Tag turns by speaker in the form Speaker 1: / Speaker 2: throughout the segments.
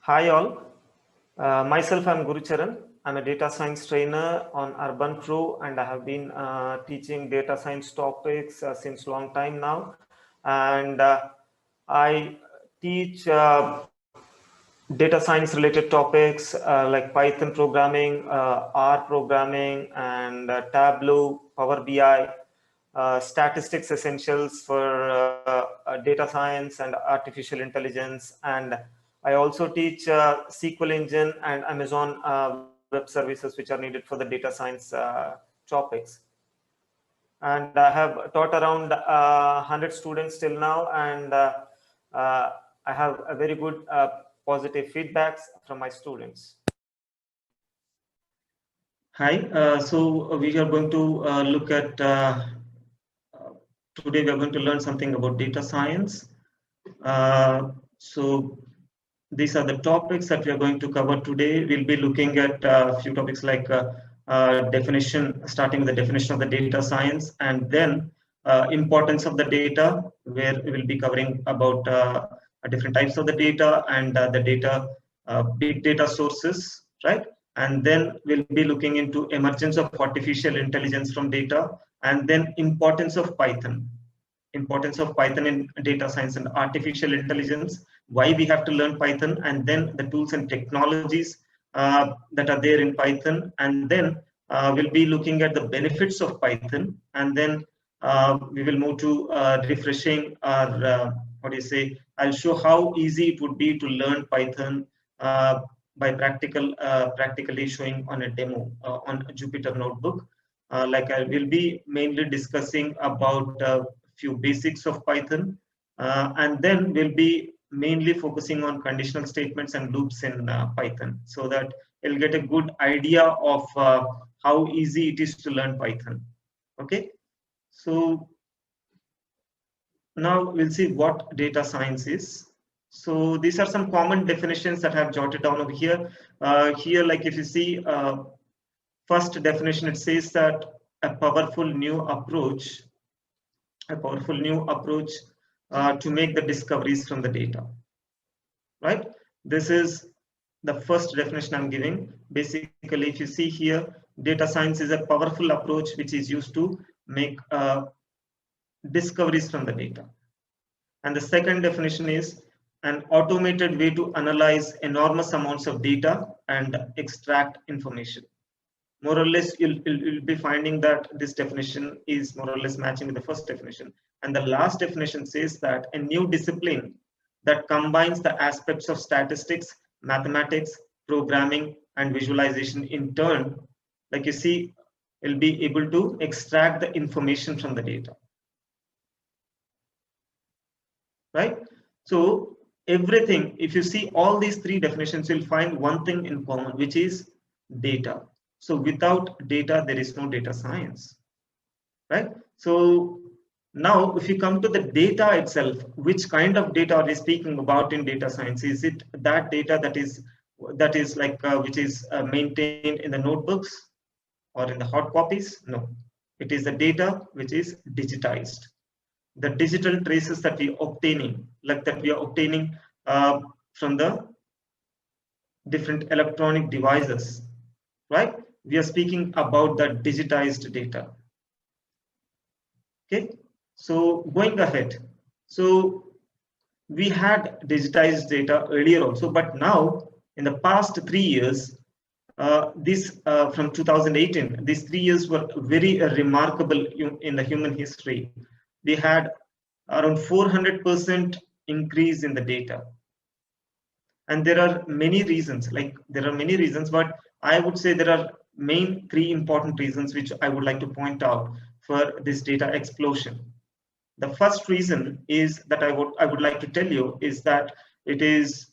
Speaker 1: Hi all, myself I'm Guru Charan. I'm a data science trainer on UrbanPro and I have been teaching data science topics since long time now. And I teach data science related topics like Python programming, R programming, and Tableau, Power BI, statistics essentials for data science and artificial intelligence. And I also teach SQL Engine and Amazon Web Services, which are needed for the data science topics. And I have taught around 100 students till now, and I have a very good positive feedbacks from my students.
Speaker 2: Hi, so we are going to look at today we are going to learn something about data science. So these are the topics that we are going to cover today. We'll be looking at a few topics like definition, starting with the definition of the data science, and then importance of the data, where we will be covering about different types of the data and the data, big data sources, right? And then we'll be looking into emergence of artificial intelligence from data, and then importance of Python in data science and artificial intelligence, why we have to learn Python, and then the tools and technologies that are there in Python, and then we'll be looking at the benefits of Python, and then we will move to refreshing our what do you say, I'll show how easy it would be to learn Python by practically showing on a demo on a Jupyter notebook. Like I will be mainly discussing about few basics of Python, and then we'll be mainly focusing on conditional statements and loops in Python, so that you'll get a good idea of how easy it is to learn Python. Okay, so now we'll see what data science is. So these are some common definitions that I have jotted down over here. Here, like if you see, first definition, it says that a powerful new approach to make the discoveries from the data, right? This is the first definition I'm giving. Basically, if you see here, data science is a powerful approach which is used to make discoveries from the data. And the second definition is an automated way to analyze enormous amounts of data and extract information. More or less, you'll be finding that this definition is more or less matching with the first definition. And the last definition says that a new discipline that combines the aspects of statistics, mathematics, programming, and visualization in turn, like you see, will be able to extract the information from the data. Right? So everything, if you see all these three definitions, you'll find one thing in common, which is data. So without data, there is no data science, right? So now if you come to the data itself, which kind of data are we speaking about in data science? Is it that data that is like which is maintained in the notebooks or in the hard copies? No, it is the data which is digitized. The digital traces that we are obtaining, from the different electronic devices, right? We are speaking about the digitized data. Okay, so going ahead, so we had digitized data earlier also, but now in the past 3 years, from 2018, these 3 years were very remarkable in the human history. We had around 400% increase in the data. And there are many reasons, but I would say there are main 3 important reasons which I would like to point out for this data explosion. The first reason is that I would like to tell you is that it is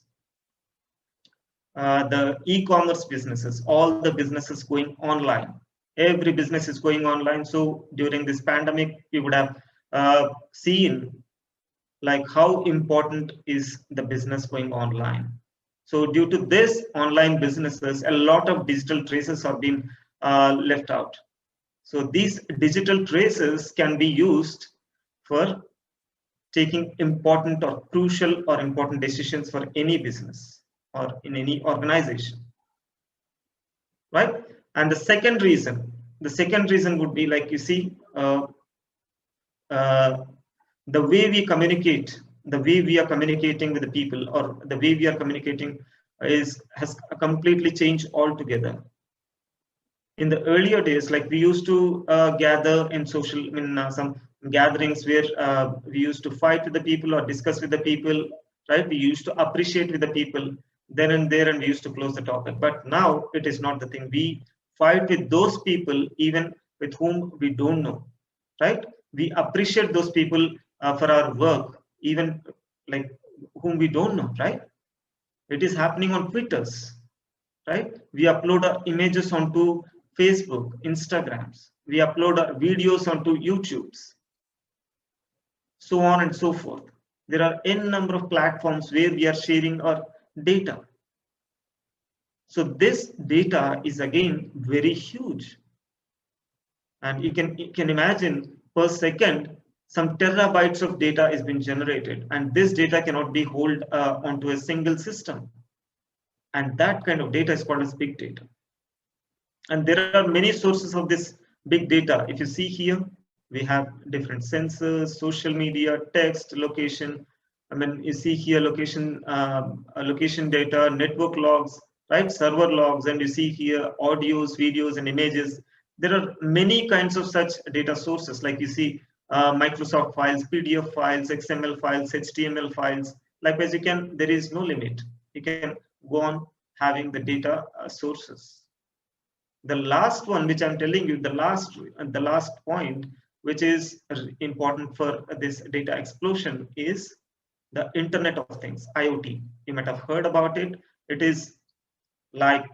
Speaker 2: the e-commerce businesses, all the businesses going online. Every business is going online. So during this pandemic, you would have seen like how important is the business going online. So due to this online businesses, a lot of digital traces are being left out. So these digital traces can be used for taking important or crucial or important decisions for any business. or in any organization, right? And the second reason would be, like, you see, uh, the way we communicate, the way we are communicating with the people, or the way we are communicating has completely changed altogether. In the earlier days, like, we used to gather in some gatherings where we used to fight with the people or discuss with the people, right? We used to appreciate with the people then and there, and we used to close the topic. But now it is not the thing. We fight with those people even with whom we don't know, right? We appreciate those people for our work, even, like, whom we don't know, right? It is happening on Twitters, right? We upload our images onto Facebook, Instagrams. We upload our videos onto YouTubes, so on and so forth. There are n number of platforms where we are sharing our data. So this data is again very huge, and you can imagine per second some terabytes of data is being generated, and this data cannot be held onto a single system, and that kind of data is called as big data. And there are many sources of this big data. If you see here, we have different sensors, social media, text, location. I mean, you see here location data, network logs, right? Server logs, and you see here audios, videos, and images. There are many kinds of such data sources. Like, you see Microsoft files, PDF files, XML files, HTML files. Likewise, there is no limit. You can go on having the data sources. The last one, which I'm telling you, the last point, which is important for this data explosion, is the Internet of Things, IoT. You might have heard about it. It is like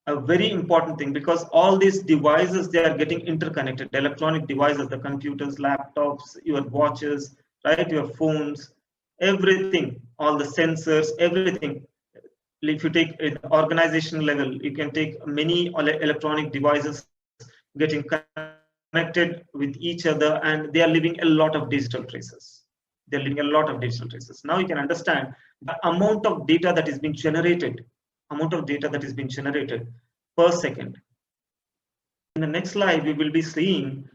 Speaker 2: a very important thing, because all these devices, they are getting interconnected. Electronic devices, the computers, laptops, your watches, right? Your phones, everything, all the sensors, everything. If you take an organizational level, you can take many electronic devices getting connected with each other, and they are leaving a lot of digital traces. They're leaving a lot of digital traces. Now you can understand the amount of data that is being generated, per second. In the next slide, we will be seeing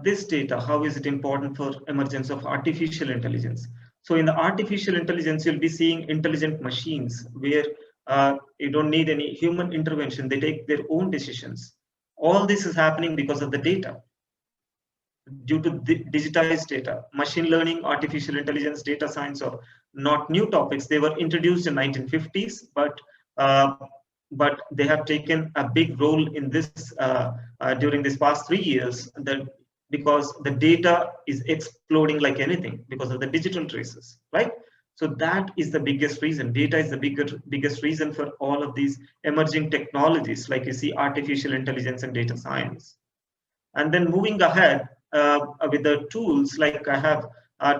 Speaker 2: this data. How is it important for emergence of artificial intelligence? So in the artificial intelligence, you'll be seeing intelligent machines where you don't need any human intervention. They take their own decisions. All this is happening because of the data. Due to digitized data, machine learning, artificial intelligence, data science are not new topics. They were introduced in 1950s, but they have taken a big role in this during these past 3 years, because the data is exploding like anything because of the digital traces, right? So that is the biggest reason. Data is the biggest reason for all of these emerging technologies, like you see artificial intelligence and data science. And then moving ahead with the tools, like I have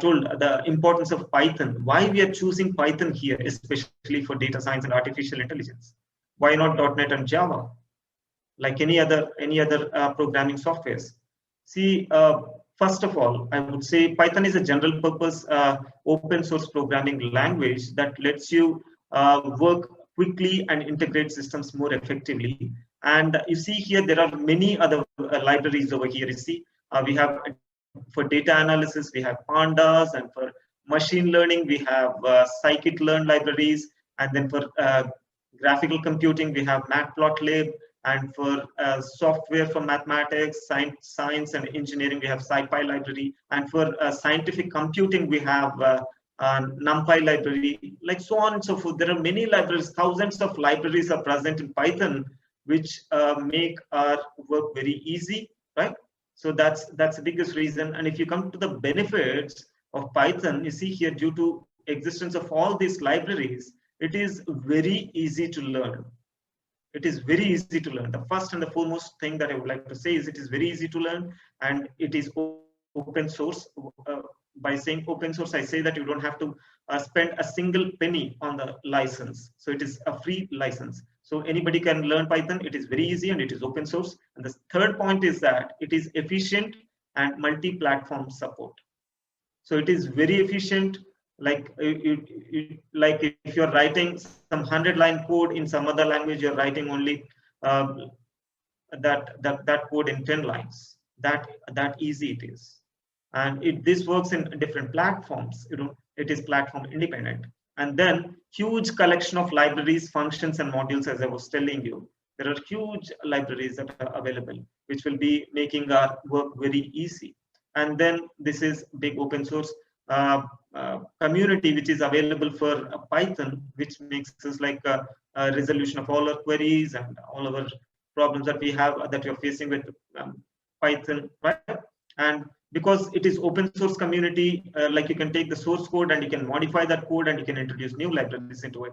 Speaker 2: told the importance of Python. Why we are choosing Python here, especially for data science and artificial intelligence? Why not .NET and Java, like any other programming softwares? See, first of all, I would say Python is a general purpose open source programming language that lets you work quickly and integrate systems more effectively. And you see here, there are many other libraries over here. You see, we have, for data analysis, we have pandas, and for machine learning, we have scikit-learn libraries, and then for graphical computing, we have matplotlib, and for software for mathematics, science and engineering, we have SciPy library, and for scientific computing, we have NumPy library, like so on and so forth. There are many libraries, thousands of libraries are present in Python, which make our work very easy, right? So that's the biggest reason. And if you come to the benefits of Python, you see here, due to existence of all these libraries, it is very easy to learn. It is very easy to learn. The first and the foremost thing that I would like to say is it is very easy to learn, and it is open source. By saying open source, I say that you don't have to spend a single penny on the license. So it is a free license. So anybody can learn Python. It is very easy, and it is open source. And the third point is that it is efficient and multi-platform support. So it is very efficient. Like like if you're writing some 100-line code in some other language, you're writing only uh, that code in 10 lines. That easy it is. And this works in different platforms. It is platform independent. And then huge collection of libraries, functions, and modules, as I was telling you. There are huge libraries that are available, which will be making our work very easy. And then this is big open source community, which is available for Python, which makes us like a resolution of all our queries and all our problems that we have, that you're facing with Python, right? And because it is open source community, like you can take the source code and you can modify that code and you can introduce new libraries into it.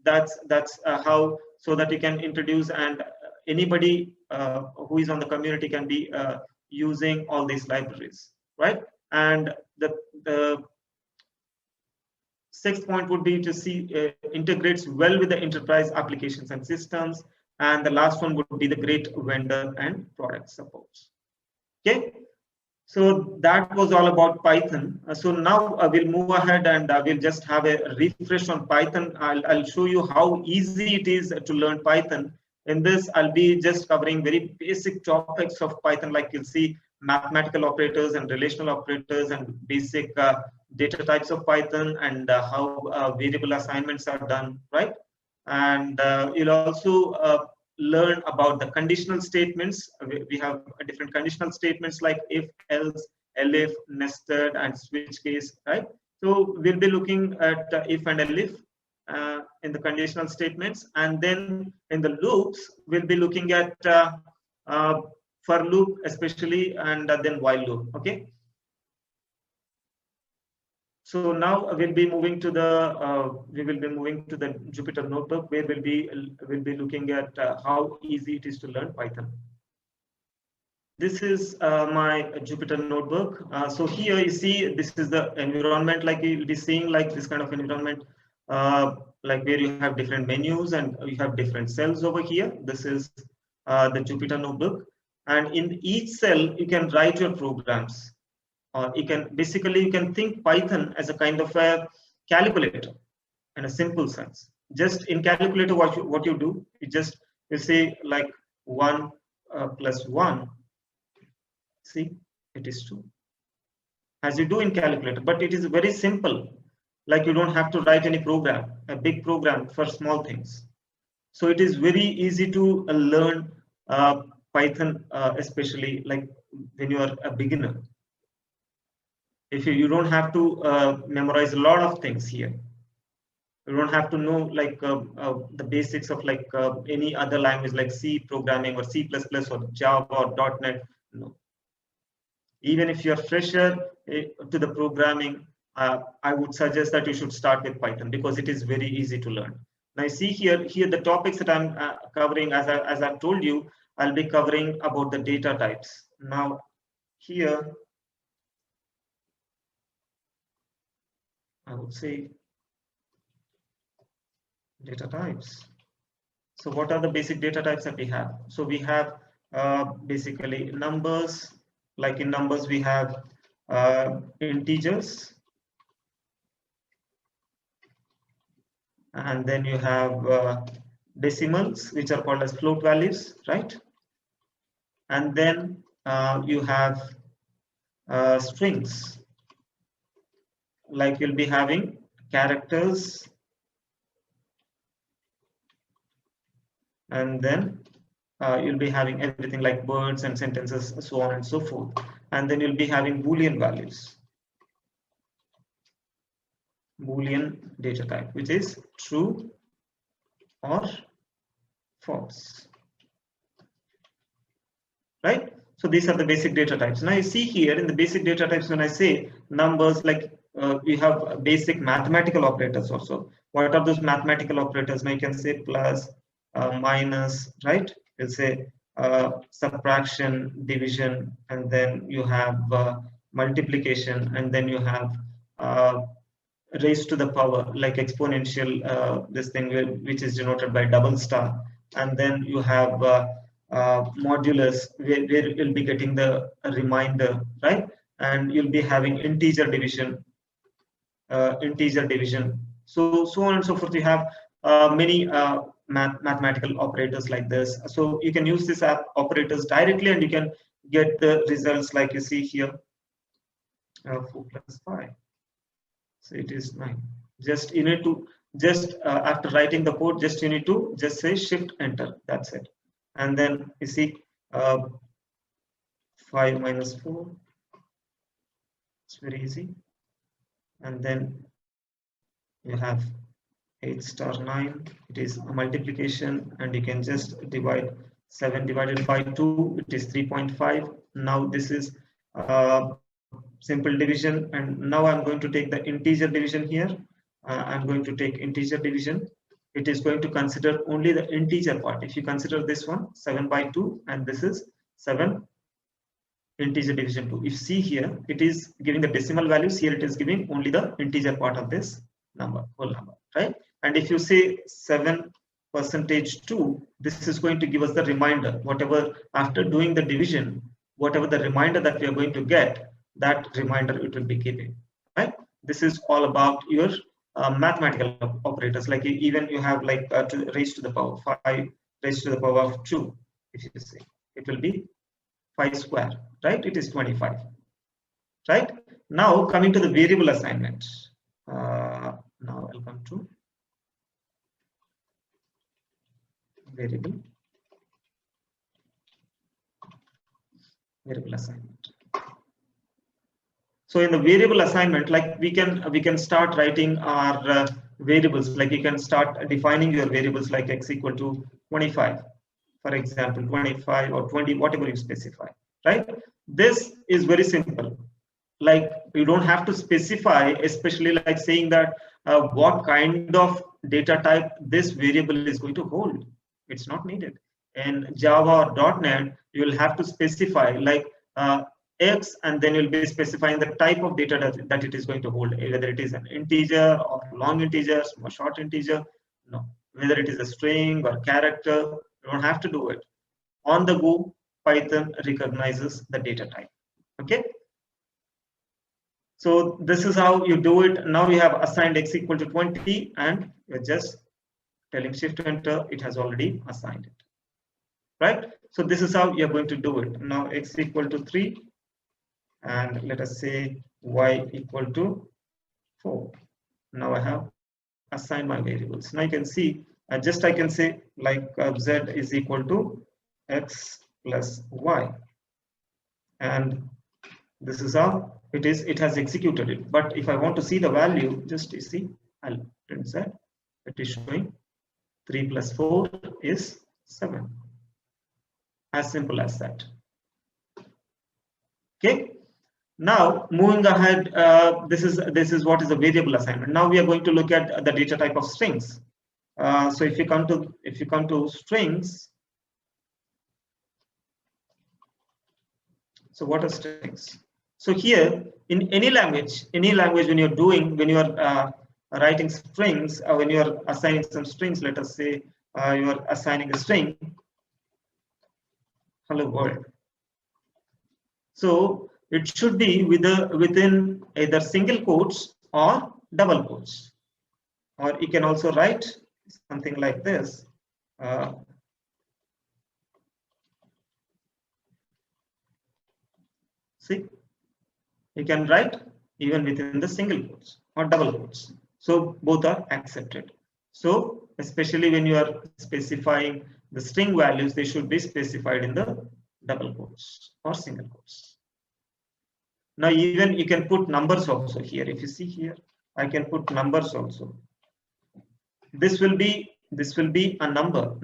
Speaker 2: That's how, so that you can introduce, and anybody who is on the community can be using all these libraries, right? And the sixth point would be to see integrates well with the enterprise applications and systems. And the last one would be the great vendor and product supports. Okay, so that was all about Python. So now we'll move ahead and we'll just have a refresh on Python. I'll show you how easy it is to learn Python. In this, I'll be just covering very basic topics of Python, like you'll see mathematical operators and relational operators and basic data types of Python, and how variable assignments are done, right? And you'll also learn about the conditional statements. We have different conditional statements like if, else, elif, nested, and switch case, right? So we'll be looking at if and elif in the conditional statements, and then in the loops we'll be looking at for loop especially, and then while loop. Okay. So now we'll be moving to the Jupyter notebook, where we'll be looking at how easy it is to learn Python. This is my Jupyter notebook. So here you see this is the environment, like you'll be seeing like this kind of environment, like where you have different menus and you have different cells over here. This is the Jupyter notebook, and in each cell you can write your programs. You can think Python as a kind of a calculator in a simple sense. Just in calculator, what you do, you say like 1 plus 1. See, it is 2. As you do in calculator, but it is very simple. Like you don't have to write any program, a big program for small things. So it is very easy to learn Python, especially like when you are a beginner. If you don't have to memorize a lot of things here. You don't have to know like the basics of like any other language like C programming or C++ or Java or .NET. No. Even if you're fresher to the programming, I would suggest that you should start with Python, because it is very easy to learn. Now you see here the topics that I'm covering, as I've told you, I'll be covering about the data types. Now here, I would say data types. So what are the basic data types that we have? So we have basically numbers. Like in numbers, we have integers, and then you have decimals, which are called as float values, right? And then you have strings, like you'll be having characters, and then you'll be having everything like words and sentences, so on and so forth. And then you'll be having Boolean values, Boolean data type, which is true or false, right? So these are the basic data types. Now you see here in the basic data types, when I say numbers, like we have basic mathematical operators also. What are those mathematical operators? Now you can say plus, minus, right? You'll say subtraction, division, and then you have multiplication, and then you have raised to the power, like exponential, this thing which is denoted by double star, and then you have modulus, where you'll be getting the remainder, right? And you'll be having integer division, integer division. So on and so forth. You have many mathematical operators like this. So you can use these operators directly, and you can get the results like you see here. 4 plus 5. So it is 9. Just you need to just after writing the code, just you need to just say shift enter. That's it. And then you see 5 minus 4. It's very easy. And then you have 8 star 9. It is a multiplication, and you can just divide 7 divided by 2. It is 3.5. Now this is simple division, and now I'm going to take the integer division here. I'm going to take integer division. It is going to consider only the integer part. If you consider this one 7 by 2, and this is 7 integer division 2. If you see here, it is giving the decimal values. Here it is giving only the integer part of this number, whole number, right? And if you say 7%2, this is going to give us the remainder. Whatever after doing the division, whatever the remainder that we are going to get, that remainder it will be giving, right? This is all about your mathematical operators. Like even you have like raised to the power 5 raised to the power of 2. If you say, it will be 5 square, right? It is 25, right? Now coming to the variable assignment. Now I'll come to variable assignment. So in the variable assignment, like we can start writing our variables. Like you can start defining your variables like x equal to 25, for example, 25 or 20, whatever you specify, right? This is very simple. Like you don't have to specify, especially like saying that what kind of data type this variable is going to hold. It's not needed. In Java or .NET, you will have to specify like X, and then you'll be specifying the type of data that it is going to hold, whether it is an integer or long integer or short integer. No, whether it is a string or character, you don't have to do it. On the go, Python recognizes the data type. Okay. So this is how you do it. Now you have assigned x equal to 20, and you're just telling shift enter. It has already assigned it, right? So this is how you're going to do it. Now x equal to 3, and let us say y equal to 4. Now I have assigned my variables. Now you can see I can say like z is equal to x plus y, and this is how it is. It has executed it. But if I want to see the value, just you see, I'll print z. It is showing 3 plus 4 is 7. As simple as that. Okay. Now moving ahead, this is what is a variable assignment. Now we are going to look at the data type of strings. So if you come to strings, so what are strings? So here in any language when you are writing strings, or when you are assigning some strings, let us say you are assigning a string, hello world. So it should be within either single quotes or double quotes, or you can also write something like this. See, you can write even within the single quotes or double quotes. So both are accepted. So especially when you are specifying the string values, they should be specified in the double quotes or single quotes. Now even you can put numbers also here. If you see here, I can put numbers also. This will be a number,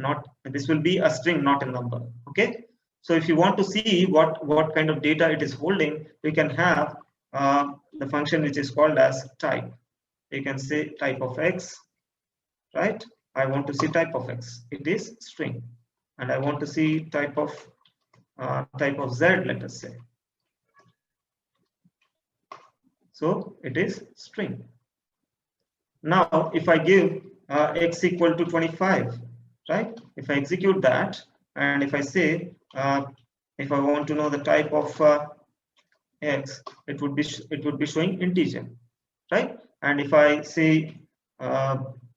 Speaker 2: this will be a string, not a number. Okay. So if you want to see what kind of data it is holding, you can have the function which is called as type. You can say type of x, right? I want to see type of x. It is string, and I want to see type of z. Let us say. So it is string. Now if I give x equal to 25, right? If I execute that, and if I say if I want to know the type of x, it would be showing integer, right? And if I say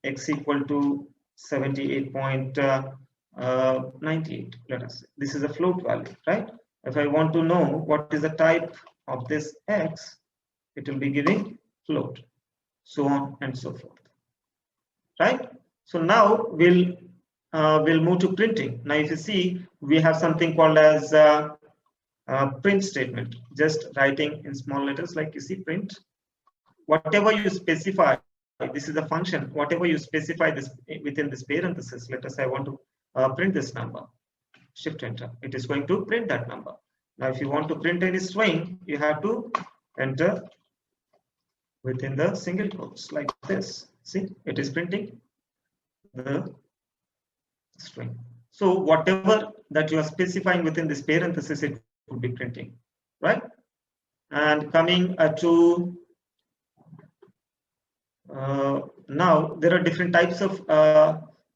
Speaker 2: x equal to 78.98, let us say this is a float value, right? If I want to know what is the type of this x, it will be giving float, so on and so forth, right? So now we'll move to printing. Now if you see, we have something called as print statement, just writing in small letters, like you see print. Whatever you specify, this is a function, whatever you specify this within this parenthesis, let us say I want to print this number, shift enter, it is going to print that number. Now if you want to print any string, you have to enter within the single quotes like this. See, it is printing the string. So whatever that you are specifying within this parenthesis, it would be printing, right? And coming to now there are different types of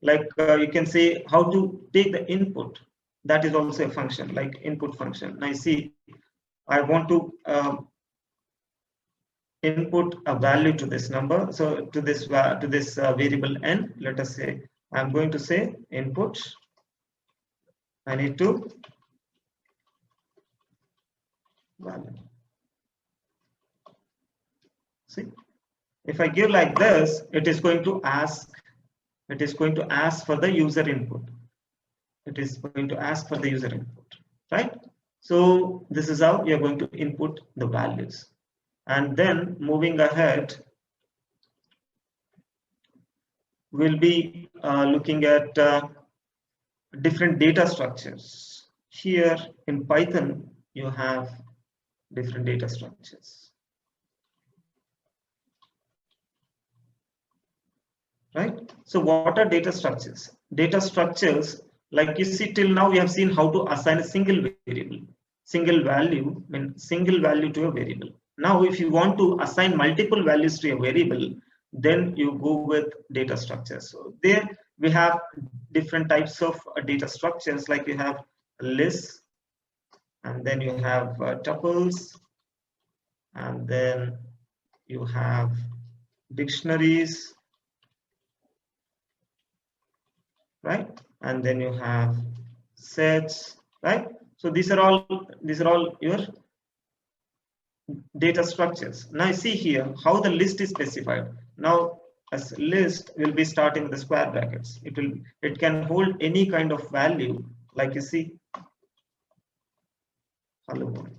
Speaker 2: you can say how to take the input. That is also a function, like input function. Now you see, I want to input a value to this number, so to this variable n. Let us say I'm going to say input. I need to value. See, if I give like this, it is going to ask for the user input. It is going to ask for the user input, right? So this is how you're going to input the values. And then moving ahead, we'll be looking at different data structures. Here in Python, you have different data structures, right? So what are data structures? Data structures, like you see, till now we have seen how to assign a single variable, single value to a variable. Now if you want to assign multiple values to a variable, then you go with data structures. So there we have different types of data structures, like you have lists, and then you have tuples, and then you have dictionaries, right? And then you have sets, right? So these are all your data structures. Now see here how the list is specified. Now as list will be starting with the square brackets. It can hold any kind of value, like you see, hello world,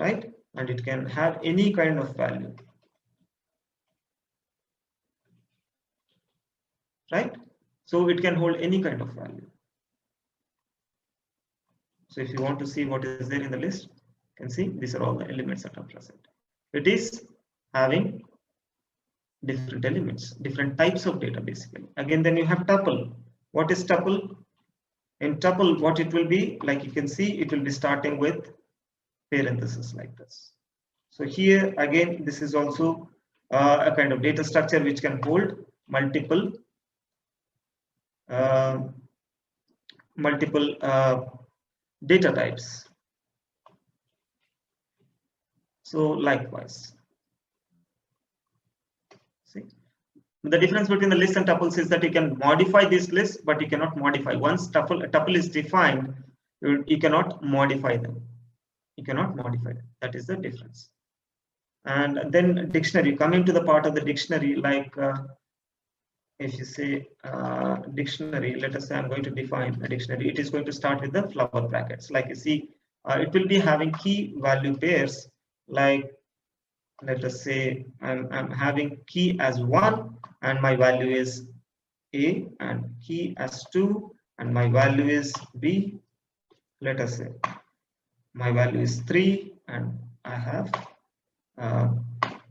Speaker 2: right? And it can have any kind of value, right? So it can hold any kind of value. So if you want to see what is there in the list, you can see these are all the elements that are present. It is having different elements, different types of data basically. Again, then you have tuple. What is tuple? In tuple, what it will be, like you can see, it will be starting with parentheses like this. So here again, this is also a kind of data structure which can hold multiple data types. So likewise, see, the difference between the lists and tuples is that you can modify this list, but you cannot modify. Once a tuple is defined, you cannot modify them. You cannot modify them. That is the difference. And then dictionary, coming to the part of the dictionary, like if you say dictionary, let us say I'm going to define a dictionary. It is going to start with the flower brackets. Like you see, it will be having key value pairs. Like let us say I'm having key as 1 and my value is A, and key as 2 and my value is B. Let us say my value is 3 and I have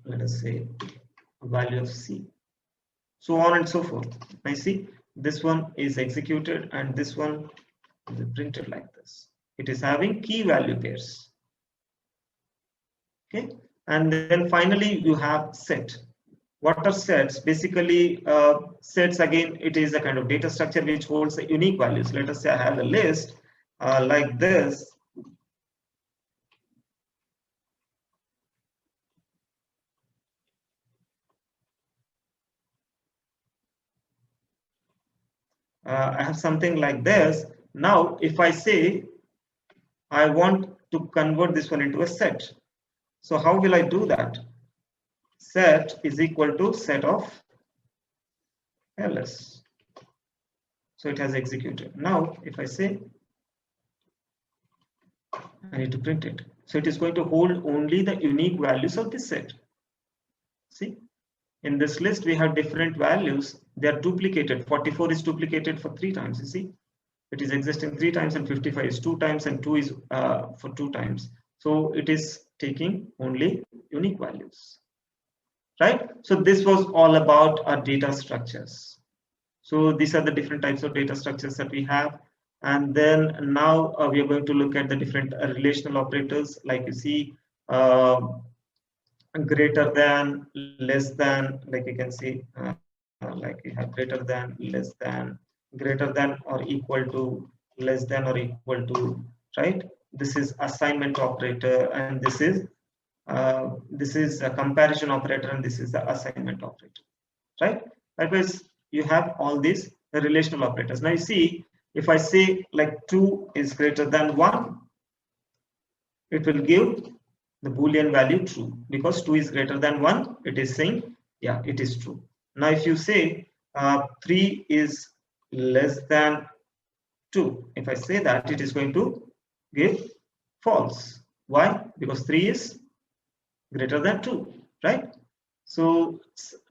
Speaker 2: let us say a value of C, so on and so forth. I see this one is executed and this one is printed like this. It is having key value pairs. Okay, and then finally you have set. What are sets? Basically, sets, again, it is a kind of data structure which holds the unique values. Let us say I have a list like this. I have something like this. Now, if I say I want to convert this one into a set, so how will I do that? Set is equal to set of ls. So it has executed. Now, if I say I need to print it, so it is going to hold only the unique values of this set. See, in this list we have different values. They are duplicated. 44 is duplicated for 3 times. You see, it is existing 3 times, and 55 is 2 times, and 2 is for 2 times. So it is taking only unique values, right? So this was all about our data structures. So these are the different types of data structures that we have. And then now we are going to look at the different relational operators. Like you see, greater than, less than, like you can see, like we have greater than, less than, greater than or equal to, less than or equal to, right? This is assignment operator, and this is a comparison operator, and this is the assignment operator, right? Likewise, you have all these relational operators. Now you see, if I say like 2 is greater than 1, it will give the Boolean value true, because 2 is greater than 1. It is saying, yeah, it is true. Now, if you say 3 is less than 2, if I say that, it is going to give false. Why? Because 3 is greater than 2, right? So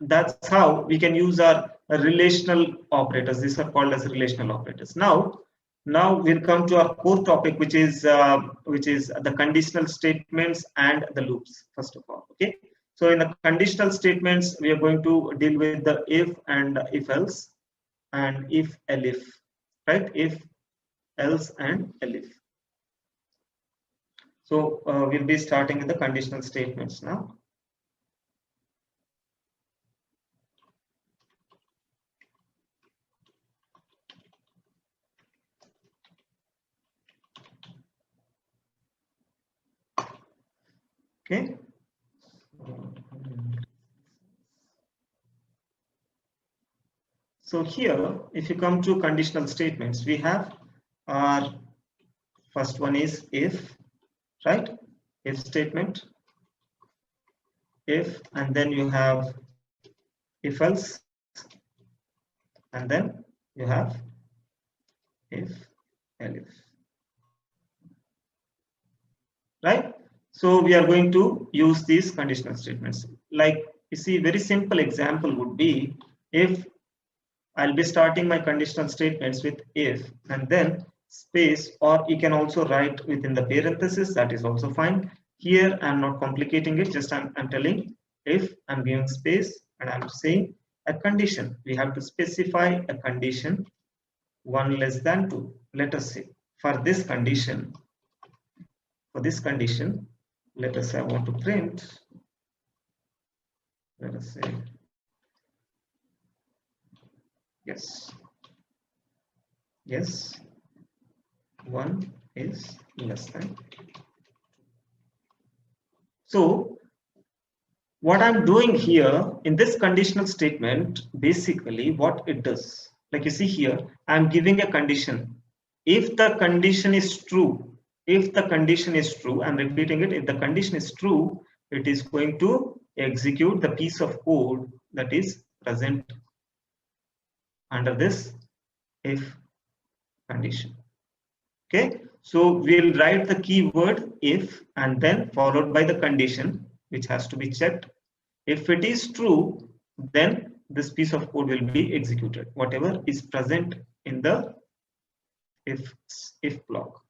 Speaker 2: that's how we can use our relational operators. These are called as relational operators. Now we'll come to our core topic, which is the conditional statements and the loops. First of all, okay. So in the conditional statements, we are going to deal with the if and if else, and if elif, right? If, else, and elif. So we'll be starting with the conditional statements now. Okay. So here, if you come to conditional statements, we have our first one is if, right? If statement, if, and then you have if else, and then you have if elif, right? So we are going to use these conditional statements. Like you see, very simple example would be if I'll be starting my conditional statements with if and then space, or you can also write within the parenthesis, that is also fine. Here I'm not complicating it, just I'm telling if, I'm giving space, and I'm saying a condition. We have to specify a condition, 1 less than 2. Let us say for this condition, let us say I want to print, let us say yes, 1 is less than 2. So what I'm doing here in this conditional statement, basically what it does, like you see here, I'm giving a condition. If the condition is true, I'm repeating it, if the condition is true, it is going to execute the piece of code that is present under this if condition. Okay, so we'll write the keyword if and then followed by the condition, which has to be checked. If it is true, then this piece of code will be executed, whatever is present in the if block.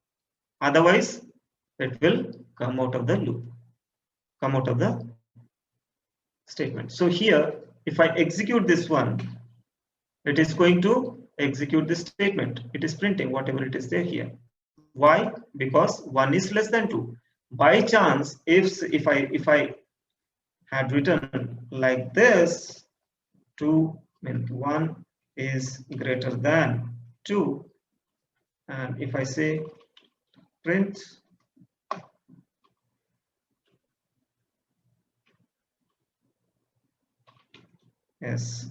Speaker 2: Otherwise, it will come out of the loop, come out of the statement. So here, if I execute this one, it is going to execute this statement. It is printing whatever it is there here. Why? Because 1 is less than 2. By chance, if I had written like this, 2 means 1 is greater than 2, and if I say print yes,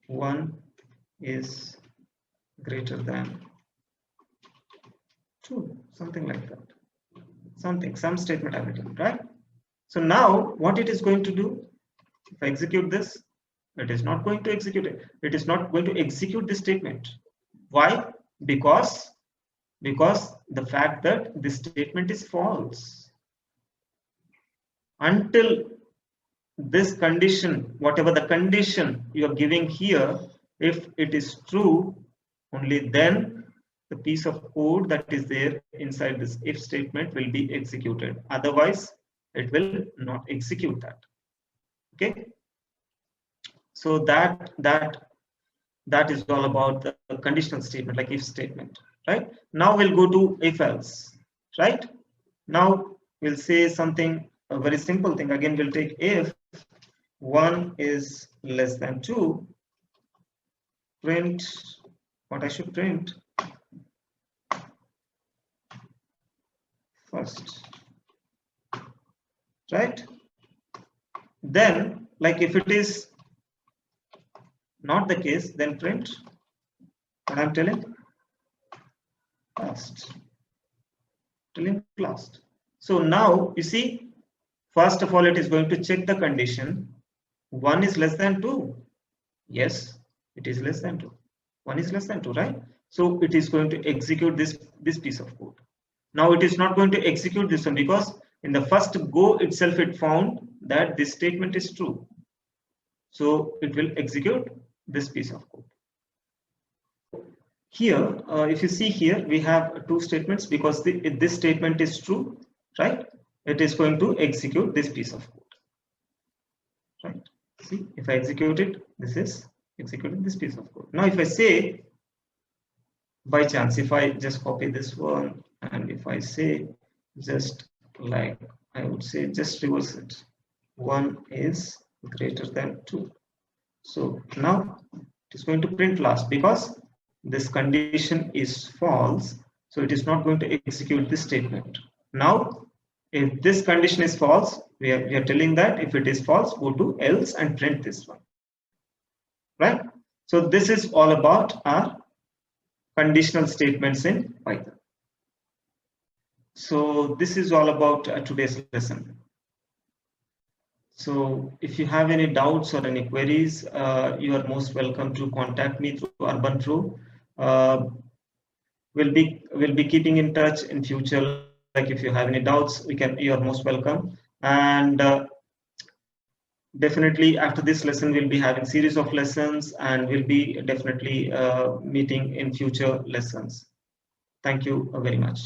Speaker 2: 1 is greater than true, something like that. Some statement I've written, right? So now what it is going to do, if I execute this, it is not going to execute it. It is not going to execute this statement. Why? Because the fact that this statement is false. Until this condition, whatever the condition you are giving here, if it is true, only then the piece of code that is there inside this if statement will be executed. Otherwise, it will not execute that. Okay. So that is all about the conditional statement, like if statement, right? Now we'll go to if else, right? Now we'll say something, a very simple thing. Again, we'll take if 1 is less than 2, print what I should print first, right? Then, like if it is not the case, then print what I'm telling last. So now you see, first of all, it is going to check the condition. 1 is less than 2. Yes, it is less than 2. 1 is less than 2, right? So it is going to execute this piece of code. Now it is not going to execute this one because in the first go itself it found that this statement is true. So it will execute this piece of code. Here, if you see here, we have two statements because this statement is true, right? It is going to execute this piece of code, right? See, if I execute it, this is executing this piece of code. Now, if I say, by chance, if I just copy this one, and if I say just like, I would say just reverse it. 1 is greater than 2. So now it is going to print last because this condition is false. So it is not going to execute this statement. Now, if this condition is false, we are telling that if it is false, go to else and print this one, right? So this is all about our conditional statements in Python. So this is all about today's lesson. So if you have any doubts or any queries, you are most welcome to contact me through UrbanPro. We'll be keeping in touch in future. Like if you have any doubts, you are most welcome. And definitely after this lesson, we'll be having series of lessons, and we'll be definitely meeting in future lessons. Thank you very much.